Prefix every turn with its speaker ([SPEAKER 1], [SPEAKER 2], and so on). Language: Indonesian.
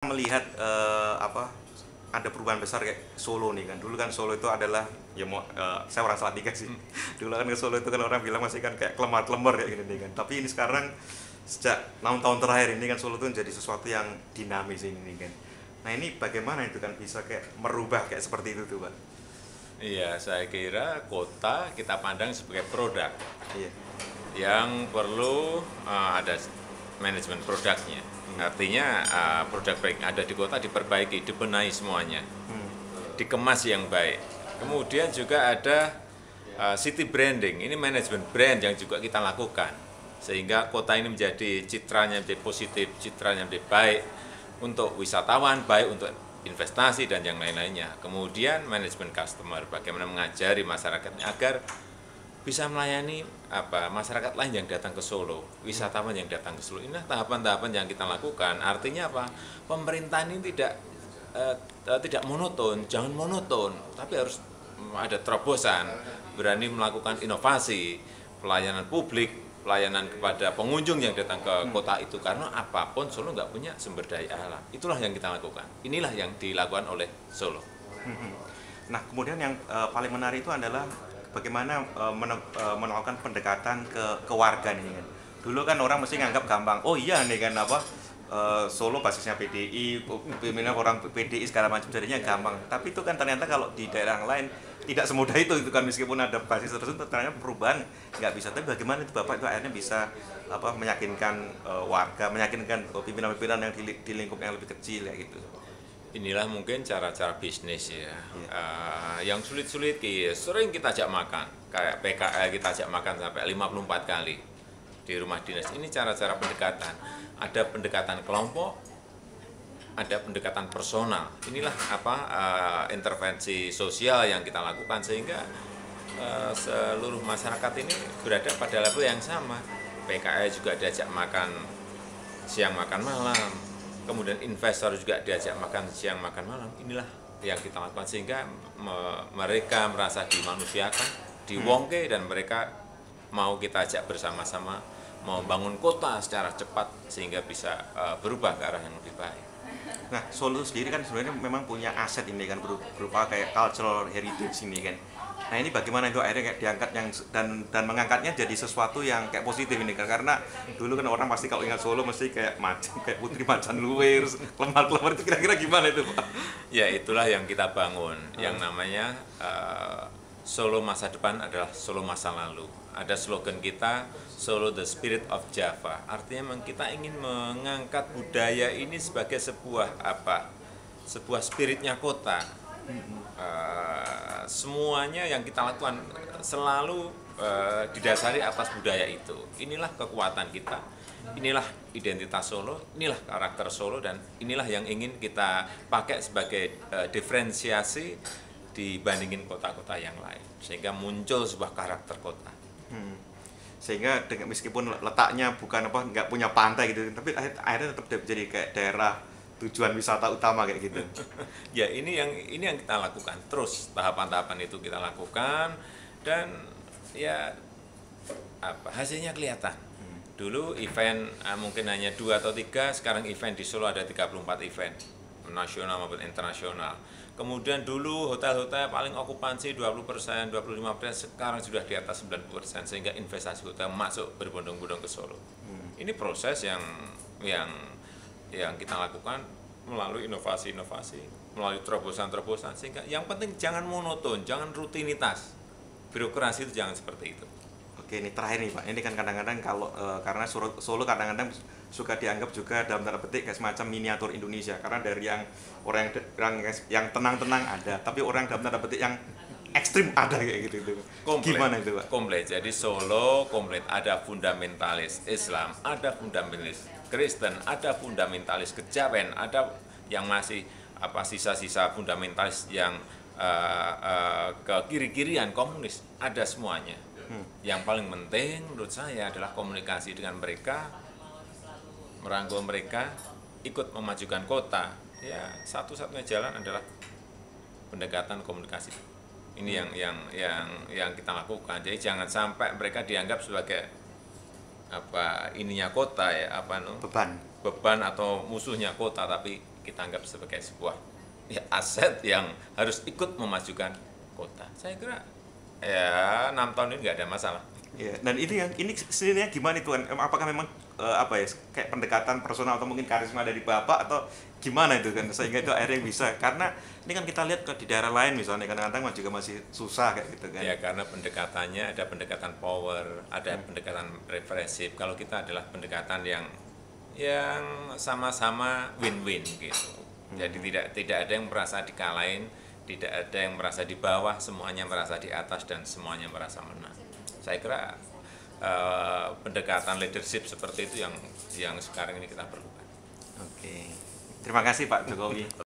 [SPEAKER 1] melihat ada perubahan besar kayak Solo nih kan. Dulu kan Solo itu adalah saya orang Salatiga sih. Dulu kan ke Solo itu kan orang bilang masih kan kayak kelemar-kelemar kayak gini nih kan. Tapi ini sekarang sejak 6 tahun terakhir ini kan Solo itu menjadi sesuatu yang dinamis ini nih kan. Nah, ini bagaimana itu kan bisa kayak merubah kayak seperti itu tuh, Pak?
[SPEAKER 2] Iya, saya kira kota kita pandang sebagai produk
[SPEAKER 1] Iya.
[SPEAKER 2] yang perlu ada manajemen produknya. Artinya produk baik yang ada di kota diperbaiki, dibenahi semuanya, dikemas yang baik. Kemudian juga ada city branding, ini manajemen brand yang juga kita lakukan. Sehingga kota ini menjadi citranya menjadi positif, citranya menjadi baik untuk wisatawan, baik untuk investasi dan yang lain-lainnya. Kemudian manajemen customer, bagaimana mengajari masyarakatnya agar bisa melayani masyarakat lain yang datang ke Solo, wisatawan yang datang ke Solo. Inilah tahapan-tahapan yang kita lakukan. Artinya apa? Pemerintahan ini tidak monoton, jangan monoton, tapi harus ada terobosan, berani melakukan inovasi, pelayanan publik, pelayanan kepada pengunjung yang datang ke kota itu. Karena apapun Solo nggak punya sumber daya alam. Itulah yang kita lakukan. Inilah yang dilakukan oleh Solo.
[SPEAKER 1] Nah, kemudian yang paling menarik itu adalah bagaimana melakukan pendekatan ke warga nih kan. Dulu kan orang mesti nganggap gampang. Oh iya nih kan Solo basisnya PDI, pimpinan orang PDI segala macam jadinya gampang. Tapi itu kan ternyata kalau di daerah lain tidak semudah itu kan, meskipun ada basis tersebut ternyata perubahan nggak bisa. Tapi bagaimana itu Bapak itu akhirnya bisa meyakinkan warga, meyakinkan pimpinan-pimpinan yang di lingkup yang lebih kecil ya gitu.
[SPEAKER 2] Inilah mungkin cara-cara bisnis ya. Yang sulit-sulit sering kita ajak makan. Kayak PKL kita ajak makan sampai 54 kali di rumah dinas. Ini cara-cara pendekatan. Ada pendekatan kelompok, ada pendekatan personal. Inilah intervensi sosial yang kita lakukan sehingga seluruh masyarakat ini berada pada level yang sama. PKL juga diajak makan siang makan malam. Kemudian investor juga diajak makan siang makan malam. Inilah yang kita lakukan sehingga mereka merasa dimanusiakan, diwongke, dan mereka mau kita ajak bersama-sama membangun kota secara cepat sehingga bisa berubah ke arah yang lebih baik.
[SPEAKER 1] Nah, Solo sendiri kan sebenarnya memang punya aset ini kan berupa kayak cultural heritage ini kan. Nah, ini bagaimana itu akhirnya kayak diangkat dan mengangkatnya jadi sesuatu yang kayak positif ini kan, karena dulu kan orang pasti kalau ingat Solo mesti kayak kayak Putri Macan Luwir, lemar-lemar, itu kira-kira gimana itu, Pak?
[SPEAKER 2] Ya, itulah yang kita bangun, yang namanya Solo masa depan adalah Solo masa lalu. Ada slogan kita, Solo the Spirit of Java. Artinya memang kita ingin mengangkat budaya ini sebagai sebuah spiritnya kota. Semuanya yang kita lakukan selalu didasari atas budaya itu. Inilah kekuatan kita, inilah identitas Solo, inilah karakter Solo, dan inilah yang ingin kita pakai sebagai diferensiasi dibandingin kota-kota yang lain, sehingga muncul sebuah karakter kota.
[SPEAKER 1] Sehingga meskipun letaknya bukan nggak punya pantai gitu, tapi akhirnya tetap jadi kayak daerah tujuan wisata utama kayak gitu.
[SPEAKER 2] Ya, ini yang kita lakukan terus, tahapan-tahapan itu kita lakukan, dan ya hasilnya kelihatan. Dulu event mungkin hanya 2 atau 3, sekarang event di Solo ada 34 event nasional maupun internasional. Kemudian dulu hotel-hotel paling okupansi 20%, 25%, sekarang sudah di atas 90%, sehingga investasi hotel masuk berbondong-bondong ke Solo. Ini proses yang kita lakukan melalui inovasi-inovasi, melalui terobosan-terobosan, sehingga yang penting jangan monoton, jangan rutinitas. Birokrasi itu jangan seperti itu.
[SPEAKER 1] Oke, ini terakhir nih Pak, ini kan kadang-kadang karena Solo kadang-kadang suka dianggap juga dalam tanda petik kayak semacam miniatur Indonesia, karena dari orang yang tenang-tenang ada, tapi orang dalam tanda petik yang ekstrim ada kayak gitu.
[SPEAKER 2] Komplit.
[SPEAKER 1] Gimana itu Pak?
[SPEAKER 2] Komplit. Jadi Solo komplit, ada fundamentalis Islam, ada fundamentalis Kristen, ada fundamentalis Kejawen, ada yang masih sisa-sisa fundamentalis yang ke kiri-kirian komunis, ada semuanya. Yang paling penting menurut saya adalah komunikasi dengan mereka, merangkul mereka, ikut memajukan kota. Ya, satu-satunya jalan adalah pendekatan komunikasi. Ini yang kita lakukan. Jadi jangan sampai mereka dianggap sebagai ininya kota ya,
[SPEAKER 1] beban
[SPEAKER 2] beban atau musuhnya kota, tapi kita anggap sebagai sebuah ya, aset yang harus ikut memajukan kota. Saya kira ya 6 tahun ini nggak ada masalah.
[SPEAKER 1] Ya, dan ini sendirinya gimana itu kan? Apakah memang apa ya kayak pendekatan personal atau mungkin karisma dari Bapak atau gimana itu kan sehingga itu akhirnya bisa? Karena ini kan kita lihat di daerah lain misalnya kadang-kadang juga masih susah kayak gitu kan.
[SPEAKER 2] Ya karena pendekatannya ada pendekatan power, ada pendekatan represif. Kalau kita adalah pendekatan yang sama-sama win-win gitu. Jadi tidak ada yang merasa dikalahin, tidak ada yang merasa di bawah, semuanya merasa di atas dan semuanya merasa menang. Saya kira pendekatan leadership seperti itu yang sekarang ini kita perlukan.
[SPEAKER 1] Oke. Terima kasih Pak Jokowi.